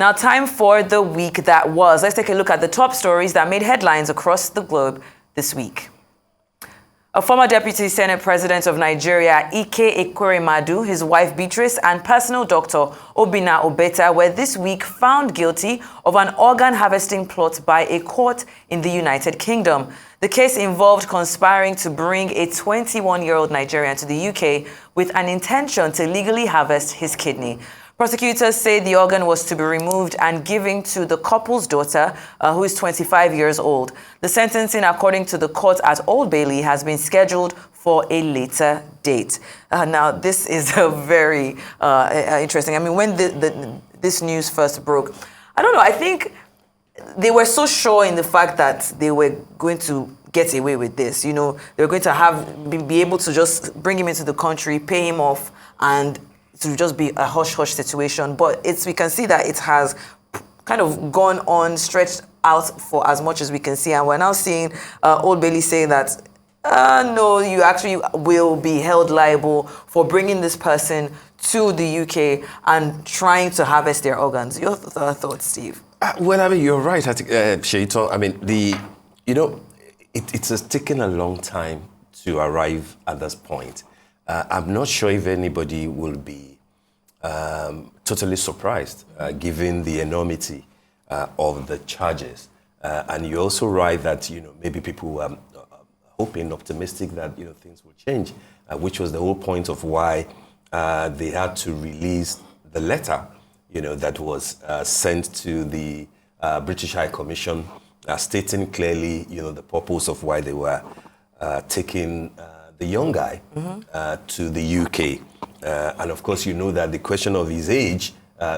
Now, time for the week that was. Let's take a look at the top stories that made headlines across the globe this week. A former Deputy Senate President of Nigeria, Ekweremadu, his wife Beatrice, and personal doctor Obinna Obeta were this week found guilty of an organ harvesting plot by a court in the United Kingdom. The case involved conspiring to bring a 21-year-old Nigerian to the UK with an intention to legally harvest his kidney. Prosecutors say the organ was to be removed and given to the couple's daughter, who is 25 years old. The sentencing, according to the court at Old Bailey, has been scheduled for a later date. Now, this is very interesting. I mean, when this news first broke, I don't know, I think they were so sure in the fact that they were going to get away with this. You know, they were going to be able to just bring him into the country, pay him off, and to just be a hush-hush situation. But we can see that it has kind of gone on, stretched out for as much as we can see. And we're now seeing Old Bailey saying that, no, you actually will be held liable for bringing this person to the UK and trying to harvest their organs. Your thoughts, Steve? Well, I mean, you're right. I think, Sheito, I mean, it has taken a long time to arrive at this point. I'm not sure if anybody will be totally surprised, given the enormity of the charges. And you're also right that, maybe people were hoping, optimistic that, things will change, which was the whole point of why they had to release the letter, that was sent to the British High Commission, stating clearly, the purpose of why they were taking the young guy to the UK. And of course, that the question of his age,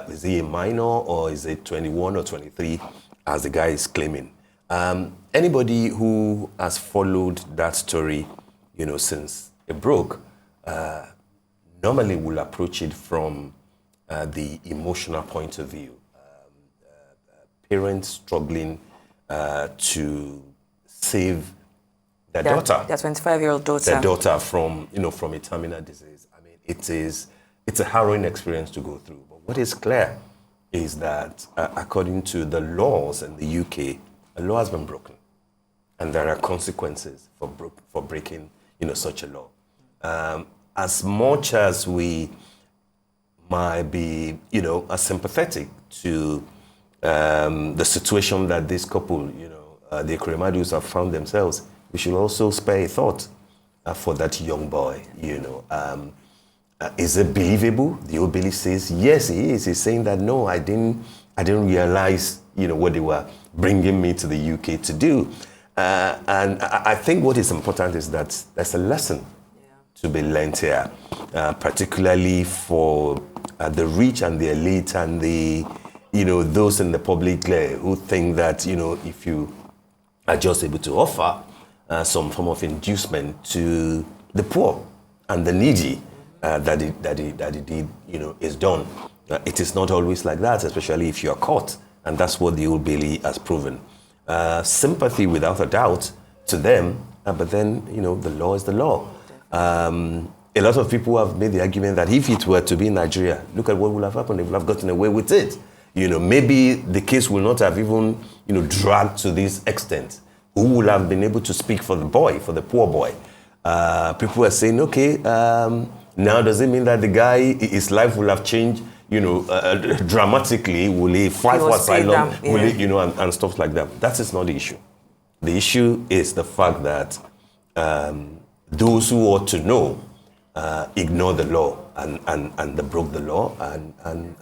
is he a minor or is it 21 or 23, as the guy is claiming? Anybody who has followed that story, since it broke, normally will approach it from the emotional point of view. Parents struggling to save their daughter. Their 25-year-old daughter. Their daughter from, from a terminal disease. I mean, it's a harrowing experience to go through. But what is clear is that, according to the laws in the UK, a law has been broken. And there are consequences for breaking, such a law. As much as we might be, sympathetic to the situation that this couple, the Ekweremadus have found themselves, we should also spare a thought for that young boy, Is it believable? The Old Bailey says, yes, he is. He's saying that, no, I didn't realize, what they were bringing me to the UK to do. And I think what is important is that there's a lesson to be learned here, particularly for the rich and the elite and the, those in the public who think that, if you are just able to offer some form of inducement to the poor and the needy, that it is done. It is not always like that, especially if you are caught, and that's what the Old Bailey has proven. Sympathy, without a doubt, to them, but then the law is the law. A lot of people have made the argument that if it were to be in Nigeria, look at what would have happened. They would have gotten away with it. Maybe the case will not have even dragged to this extent. Who will have been able to speak for the boy, for the poor boy? People are saying, okay, now does it mean that the guy, his life will have changed, dramatically? Will he fight for asylum? Will he, and stuff like that? That is not the issue. The issue is the fact that those who ought to know ignore the law and they broke the law and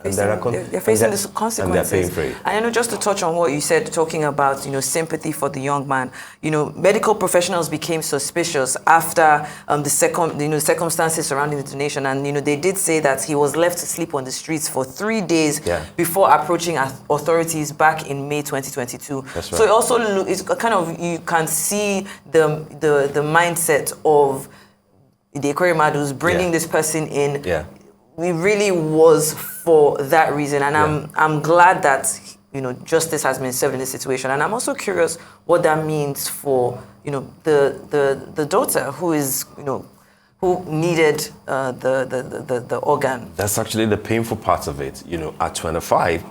they're facing the consequences. And they're paying for it. And just to touch on what you said, talking about sympathy for the young man, medical professionals became suspicious after the circumstances surrounding the donation, and they did say that he was left to sleep on the streets for 3 days before approaching authorities back in May 2022. That's right. So it also it's kind of, you can see the mindset of the Ekweremadus bringing this person in. It really was for that reason, and I'm glad that justice has been served in this situation. And I'm also curious what that means for the daughter who is who needed the organ. That's actually the painful part of it. At 25,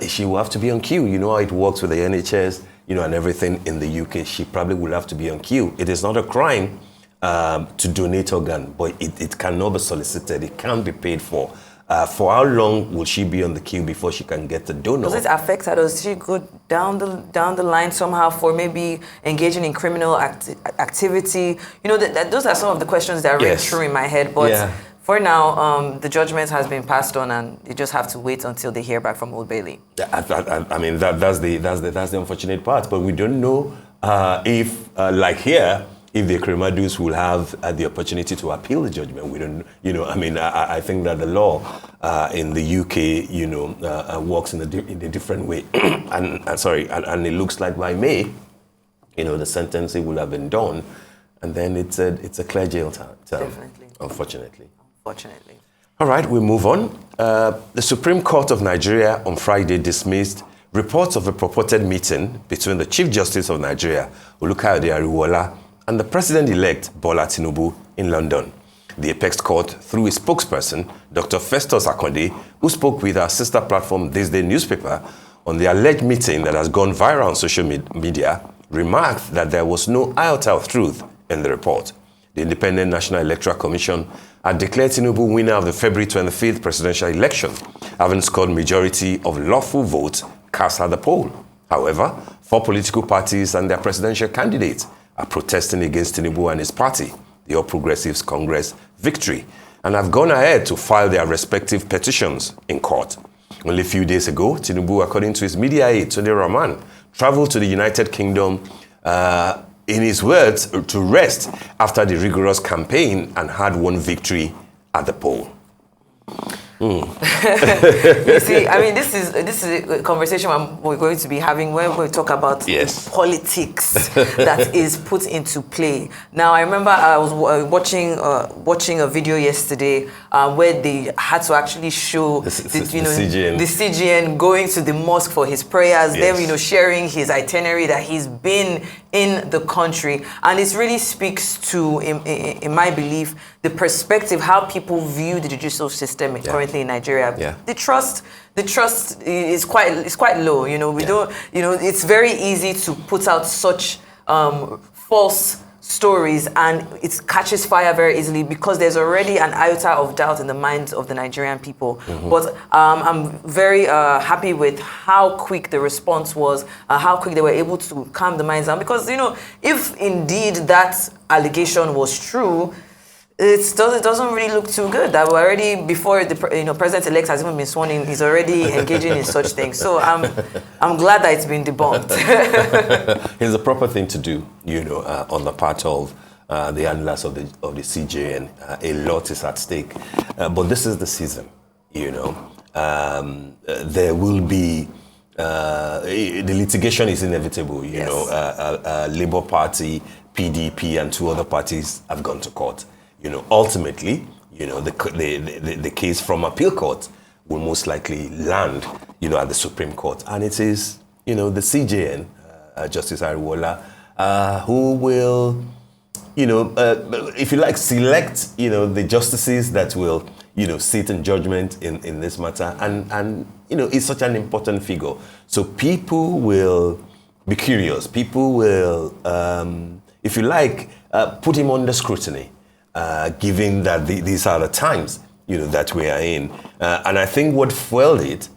she will have to be on queue. You know how it works with the NHS, and everything in the UK. She probably will have to be on queue. It is not a crime to donate organ, but it cannot be solicited. It can't be paid for. For how long will she be on the queue before she can get the donor? Does it affect her? Does she go down the line somehow for maybe engaging in criminal activity? Those are some of the questions that ring true in my head. But for now, the judgment has been passed on, and you just have to wait until they hear back from Old Bailey. I mean, that's the unfortunate part. But we don't know if, like here, if the Ekweremadus will have the opportunity to appeal the judgment. We don't, I think that the law in the UK, works in a different way. and it looks like by May, the sentencing will have been done, and then it's a clear jail term. Definitely. Unfortunately. All right, we move on. The Supreme Court of Nigeria on Friday dismissed reports of a purported meeting between the Chief Justice of Nigeria, Olukayode Ariwoola, and the President-elect Bola Tinubu in London. The Apex Court, through a spokesperson, Dr. Festus Akonde, who spoke with our sister platform This Day newspaper on the alleged meeting that has gone viral on social media, remarked that there was no iota of truth in the report. The Independent National Electoral Commission had declared Tinubu winner of the February 25th presidential election, having scored majority of lawful votes cast at the poll. However, 4 political parties and their presidential candidates are protesting against Tinubu and his party, the All Progressives Congress Victory, and have gone ahead to file their respective petitions in court. Only a few days ago, Tinubu, according to his media aide, Tunde Rahman, traveled to the United Kingdom, in his words, to rest after the rigorous campaign and had won victory at the poll. You see, I mean, this is a conversation we're going to be having when we talk about politics that is put into play. Now, I remember I was watching a video yesterday where they had to actually show the CGN going to the mosque for his prayers. Then, sharing his itinerary that he's been in the country, and it really speaks to, in my belief, the perspective how people view the judicial system currently in Nigeria. The trust is quite low. We don't. It's very easy to put out such false stories, and it catches fire very easily because there's already an iota of doubt in the minds of the Nigerian people. But I'm very happy with how quick the response was, how quick they were able to calm the minds down. Because if indeed that allegation was true, it doesn't really look too good. That we're already, before the president-elect has even been sworn in, he's already engaging in such things. So I'm glad that it's been debunked. It's a proper thing to do, on the part of the handlers of the CJN. A lot is at stake, but this is the season. There will be the litigation is inevitable. Labour Party, PDP, and 2 other parties have gone to court. Ultimately, the case from appeal court will most likely land, at the Supreme Court. And it is, the CJN, Justice Ariwoola, who will, if you like, select, the justices that will, sit in judgment in this matter. And it's such an important figure. So people will be curious. People will, if you like, put him under scrutiny. Given that these are the times, that we are in. And I think what fueled it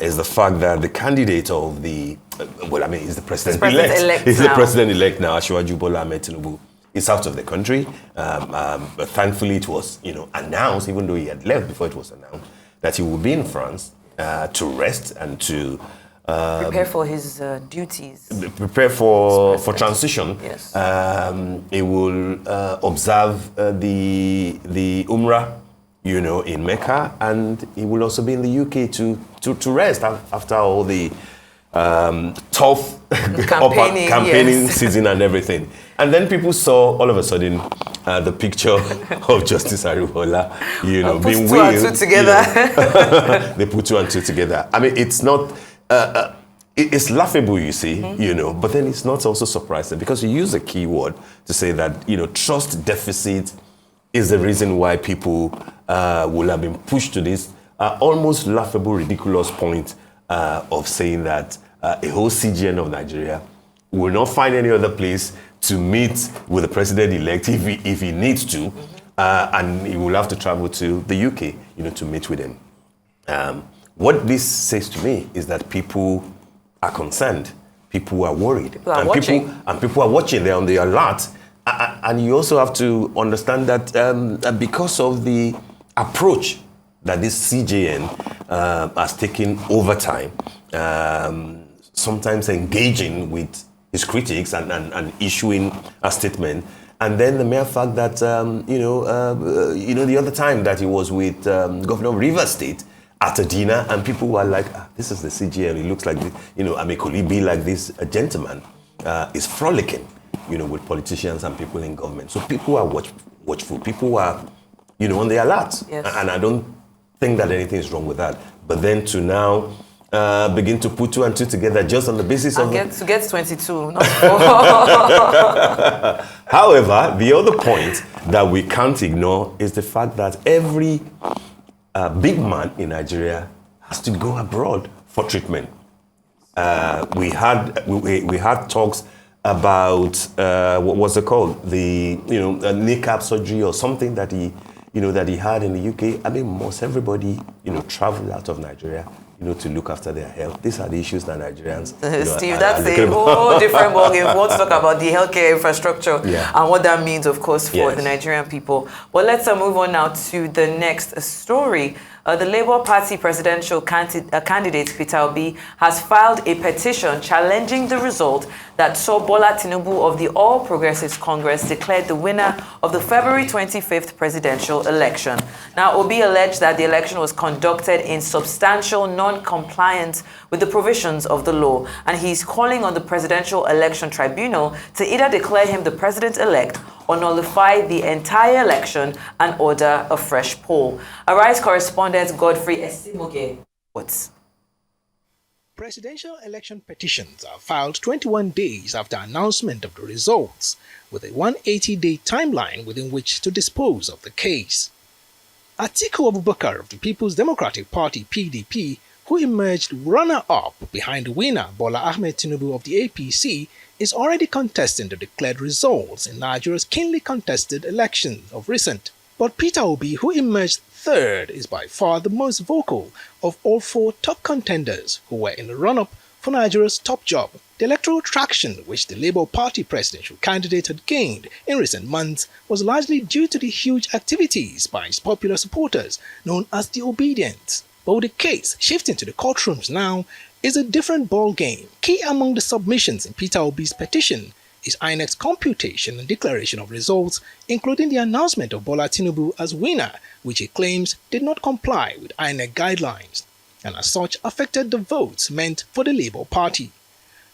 is the fact that the candidate of the, he's the president-elect. He's the president-elect now, Asiwaju Bola Ahmed Tinubu, is out of the country. But thankfully it was, announced, even though he had left before it was announced, that he will be in France to rest and to prepare for his duties. Prepare for transition. Yes. He will observe the Umrah, in Mecca, and he will also be in the UK to rest after all the tough campaigning season and everything. And then people saw all of a sudden the picture of Justice Ariwoola, being wheeled. 2 and 2 together. They put 2 and 2 together. I mean, it's not. It's laughable, you see, but then it's not also surprising because you use a key word to say that, trust deficit is the reason why people will have been pushed to this almost laughable, ridiculous point of saying that a whole CGN of Nigeria will not find any other place to meet with the president-elect if he needs to, and he will have to travel to the UK, to meet with him. What this says to me is that people are concerned, people are worried, people are watching. People are watching. They're on the alert, and you also have to understand that because of the approach that this CJN has taken over time, sometimes engaging with his critics and issuing a statement, and then the mere fact that the other time that he was with Governor of Rivers State at a dinner, and people were like, this is the CGN, he looks like this, could he be like this? A gentleman is frolicking, with politicians and people in government. So people are watchful, people are, on the alert. Yes. And I don't think that anything is wrong with that. But then to now begin to put 2 and 2 together just on the basis of... To get 22, not 4. However, the other point that we can't ignore is the fact that every big man in Nigeria has to go abroad for treatment. We had talks about what was it called, the kneecap surgery or something that he had in the UK. I mean, most everybody traveled out of Nigeria to look after their health. These are the issues that Nigerians Steve, that's a whole different ballgame. We want to talk about the healthcare infrastructure and what that means, of course, for the Nigerian people. But let's move on now to the next story. The Labour Party presidential candidate Peter Obi has filed a petition challenging the result that saw Bola Tinubu of the All Progressives Congress declared the winner of the February 25th presidential election. Now, Obi alleged that the election was conducted in substantial non-compliance with the provisions of the law, and he's calling on the Presidential Election Tribunal to either declare him the president-elect or nullify the entire election and order a fresh poll. Arise correspondent Godfrey Esimoge reports. Presidential election petitions are filed 21 days after announcement of the results, with a 180-day timeline within which to dispose of the case. Atiku Abubakar of the People's Democratic Party (PDP), who emerged runner-up behind the winner Bola Ahmed Tinubu of the APC, is already contesting the declared results in Nigeria's keenly contested elections of recent. But Peter Obi, who emerged third, is by far the most vocal of all 4 top contenders who were in the run-up for Nigeria's top job. The electoral traction which the Labour Party presidential candidate had gained in recent months was largely due to the huge activities by his popular supporters known as the Obedients. But with the case shifting to the courtrooms now is a different ball game. Key among the submissions in Peter Obi's petition is INEC's computation and declaration of results, including the announcement of Bola Tinubu as winner, which he claims did not comply with INEC guidelines, and as such affected the votes meant for the Labour Party.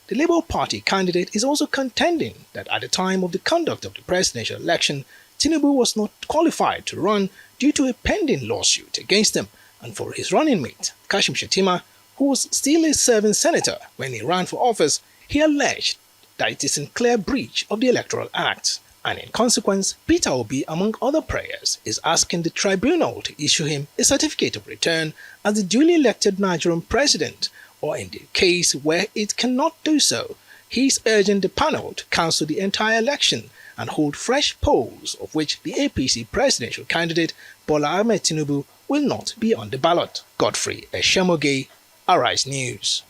The Labour Party candidate is also contending that at the time of the conduct of the presidential election, Tinubu was not qualified to run due to a pending lawsuit against him, and for his running mate, Kashim Shettima, who was still a serving senator when he ran for office, he alleged that it is in clear breach of the Electoral Act, and in consequence, Peter Obi, among other prayers, is asking the tribunal to issue him a certificate of return as the duly elected Nigerian president, or in the case where it cannot do so, he is urging the panel to cancel the entire election and hold fresh polls, of which the APC presidential candidate Bola Ahmed Tinubu will not be on the ballot. Godfrey Eshemoge, Arise News.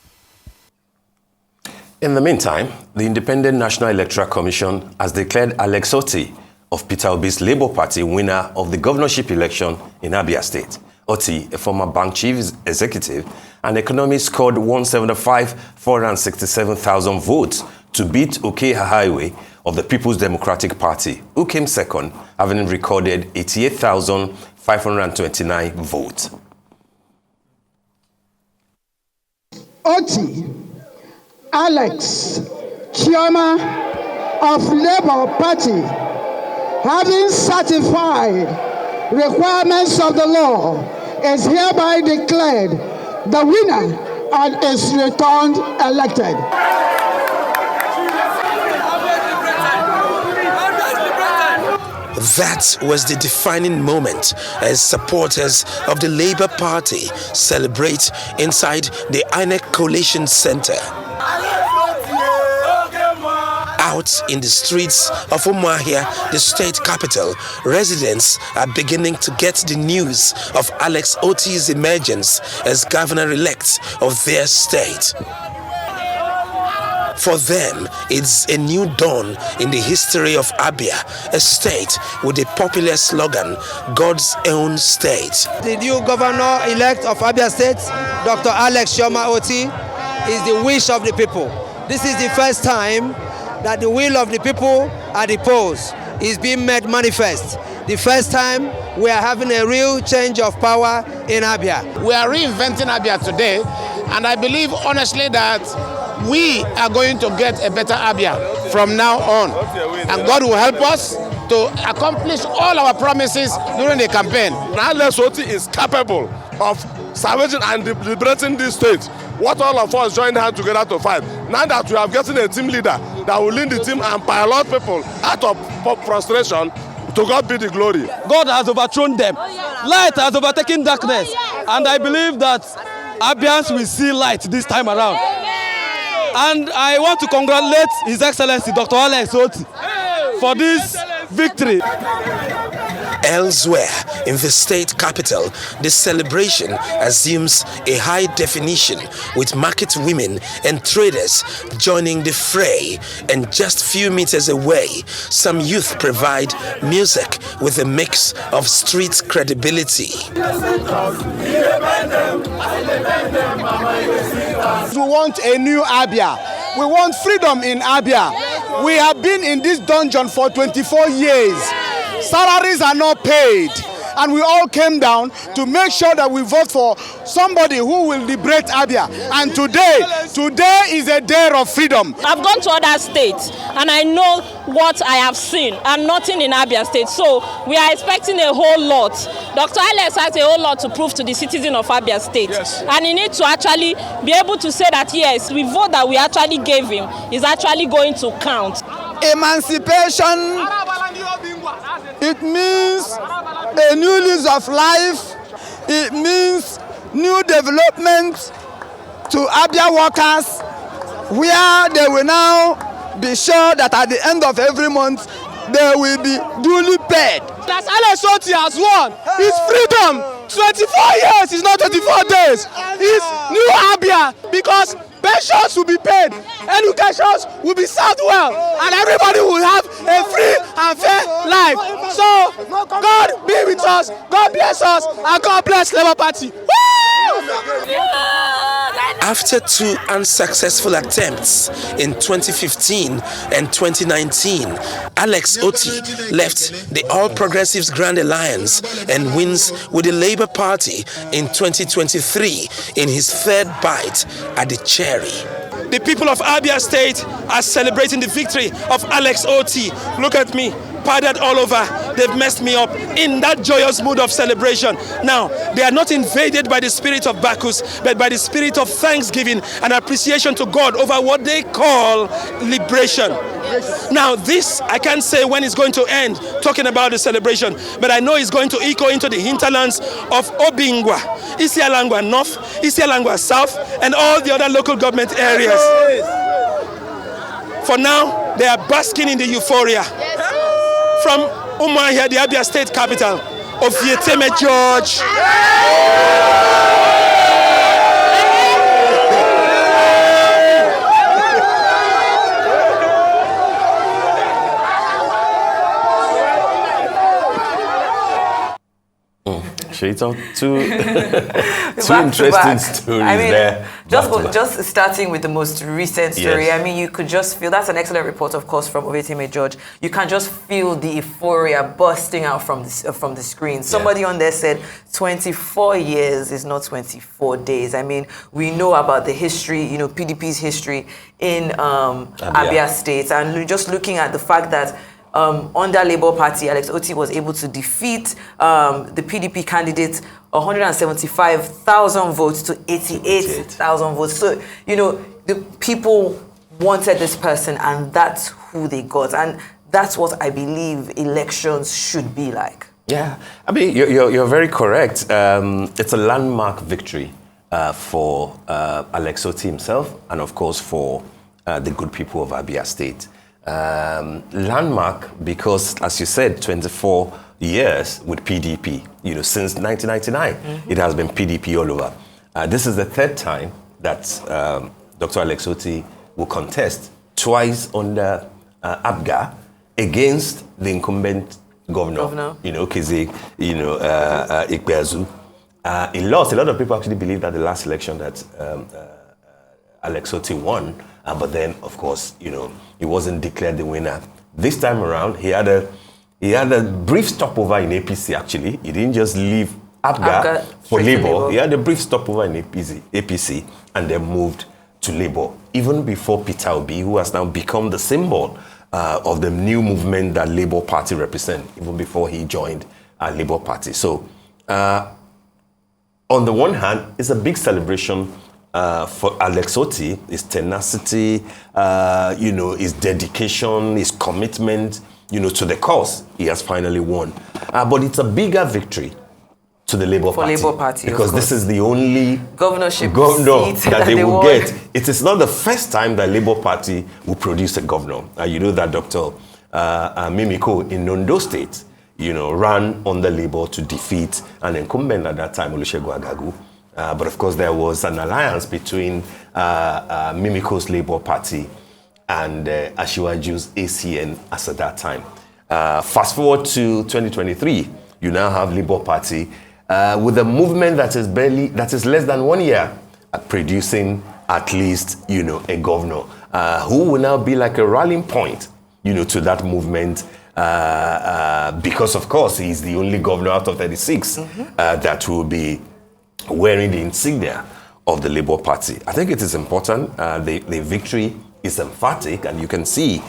In the meantime, the Independent National Electoral Commission has declared Alex Otti of Peter Obi's Labour Party winner of the governorship election in Abia State. Otti, a former bank chief executive and economist, scored 175,467,000 votes to beat Oke Highway of the People's Democratic Party, who came second, having recorded 88,529 votes. Otti Alex, chairman of Labour Party, having satisfied requirements of the law, is hereby declared the winner and is returned elected. That was the defining moment as supporters of the Labour Party celebrate inside the INEC Coalition Centre. Out in the streets of Umuahia, the state capital, residents are beginning to get the news of Alex Oti's emergence as governor-elect of their state. For them, it's a new dawn in the history of Abia, a state with a popular slogan, God's own state. The new governor-elect of Abia State, Dr. Alex Oti, is the wish of the people. This is the first time that the will of the people at the polls is being made manifest. The first time we are having a real change of power in Abia. We are reinventing Abia today, and I believe honestly that we are going to get a better Abia from now on. And God will help us to accomplish all our promises during the campaign. Alex Oti is capable of salvaging and liberating this state. What all of us joined hands together to fight. Now that we have gotten a team leader that will lead the team and pilot people out of frustration, to God be the glory. God has overthrown them. Light has overtaken darkness. And I believe that Abians will see light this time around. And I want to congratulate His Excellency Dr. Alex Oti for this victory. Elsewhere in the state capital, the celebration assumes a high definition with market women and traders joining the fray, and just few meters away, some youth provide music with a mix of street credibility. We want a new Abia. We want freedom in Abia. We have been in this dungeon for 24 years. Salaries are not paid, and we all came down to make sure that we vote for somebody who will liberate Abia. And today is a day of freedom. I've gone to other states and I know what I have seen, and nothing in Abia State. So we are expecting a whole lot. Dr. Alex has a whole lot to prove to the citizen of Abia State. Yes. And he needs to actually be able to say that yes, the vote that we actually gave him is actually going to count. Emancipation, it means a new lease of life. It means new development to Abia workers, where they will now be sure that at the end of every month they will be duly paid. As Alex Oti has won his freedom, 24 years is not 24 days. It's new Abia, because pensions will be paid, education will be served well, and everybody will have a free and fair life. So God be with us, God bless us, and God bless Labour Party. After two unsuccessful attempts in 2015 and 2019, Alex Oti left the All Progressives Grand Alliance and wins with the Labour Party in 2023 in his third bite at the cherry. The people of Abia State are celebrating the victory of Alex Oti. Look at me, powdered all over. They've messed me up in that joyous mood of celebration. Now, they are not invaded by the spirit of Bacchus, but by the spirit of thanksgiving and appreciation to God over what they call liberation. Yes. Now, this, I can't say when it's going to end, talking about the celebration, but I know it's going to echo into the hinterlands of Obingwa, Isialangwa North, Isialangwa South, and all the other local government areas. For now, they are basking in the euphoria. From Umuahia, the Abia State capital, Ekweremadu George. It's all two interesting stories there. Just starting with the most recent story. Yes. I mean, you could just feel, that's an excellent report, of course, from Ekweremadu George. You can just feel the euphoria bursting out from the screen. Somebody on there said 24 years is not 24 days. I mean, we know about the history, you know, PDP's history in Abia State, and just looking at the fact that under Labour Party, Alex Oti was able to defeat the PDP candidate 175,000 votes to 88,000 votes. So, you know, the people wanted this person, and that's who they got. And that's what I believe elections should be like. Yeah, I mean, you're very correct. It's a landmark victory for Alex Otti himself and, of course, for the good people of Abia State. Landmark because, as you said, 24 years with PDP. Since 1999, it has been PDP all over. This is the third time that Dr. Alex Otti will contest, twice under ABGA, against the incumbent governor. Keze, Ekweremadu. He lost. A lot of people actually believe that the last election that Alex Otti won, but then, of course, he wasn't declared the winner. This time around, he had a brief stopover in APC. Actually, he didn't just leave ABGA for Labour. He had a brief stopover in APC, and then moved to Labour. Even before Peter Obi, who has now become the symbol of the new movement that Labour Party represents, even before he joined Labour Party. So, on the one hand, it's a big celebration for Alex Otti, his tenacity, his dedication, his commitment, to the cause. He has finally won. But it's a bigger victory to the Labour Party. Because this is the only governorship seat that they will get. It is not the first time that Labour Party will produce a governor. You know that Dr. Mimiko in Ondo State, ran under Labour to defeat an incumbent at that time, Olusegun Agagu. But of course, there was an alliance between Mimiko's Labour Party and Asiwaju's ACN as at that time. Fast forward to 2023, you now have Labour Party with a movement that is less than 1 year producing at least, a governor who will now be like a rallying point, to that movement. Because of course he's the only governor out of 36 that will be wearing the insignia of the Labour Party. I think it is important. The victory is emphatic, and you can see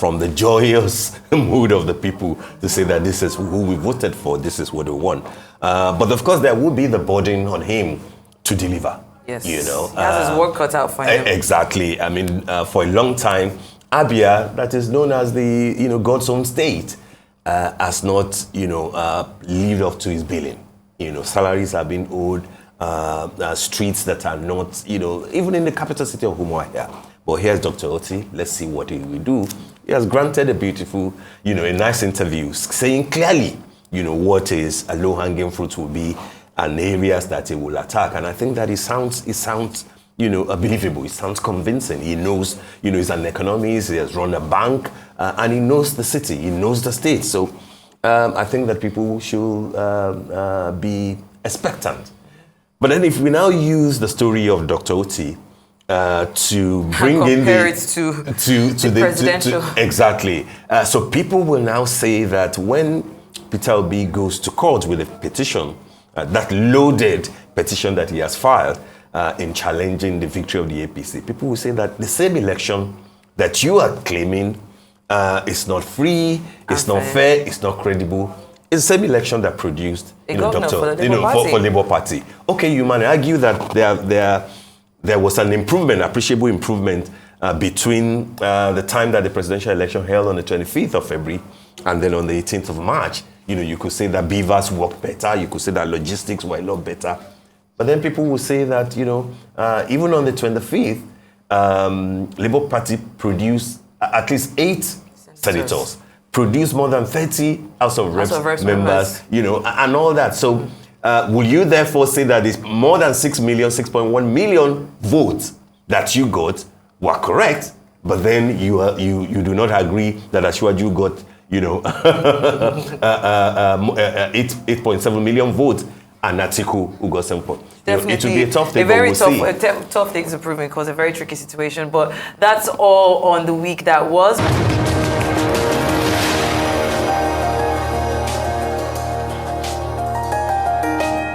from the joyous mood of the people to say that this is who we voted for, this is what we want. But of course there will be the burden on him to deliver. Yes, he has his work cut out for him. Exactly. I mean, for a long time, Abia, that is known as the God's own state, has not lived up to his billing. Salaries have been owed, streets that are not even in the capital city of Umuahia. But here's Dr. Otti. Let's see what he will do. He has granted a beautiful, a nice interview, saying clearly, what is a low-hanging fruit will be and areas that he will attack. And I think that it sounds believable. It sounds convincing. He knows, he's an economist, he has run a bank, and he knows the city, he knows the state. So I think that people should be expectant. But then if we now use the story of Dr. Otti to bring in the presidential. Exactly. So people will now say that when Peter Obi goes to court with a petition, that loaded petition that he has filed, in challenging the victory of the APC, people will say that the same election that you are claiming is not free, it's not fair, it's not credible. It's the same election that produced for Labour Party. Okay, you might argue that there was an improvement, appreciable improvement between the time that the presidential election held on the 25th of February and then on the 18th of March. You could say that beavers worked better, you could say that logistics were a lot better. But then people will say that, even on the 25th, Labour Party produced at least 8 senators, produced more than 30 House of Reps members, and all that. So will you therefore say that it's more than 6.1 million votes that you got were correct, but then you do not agree that Asiwaju got, 8.7 million votes, and Atiku who got 7 points. Definitely. It will be a tough thing. A very tough thing to prove because a very tricky situation. But that's all on the week that was.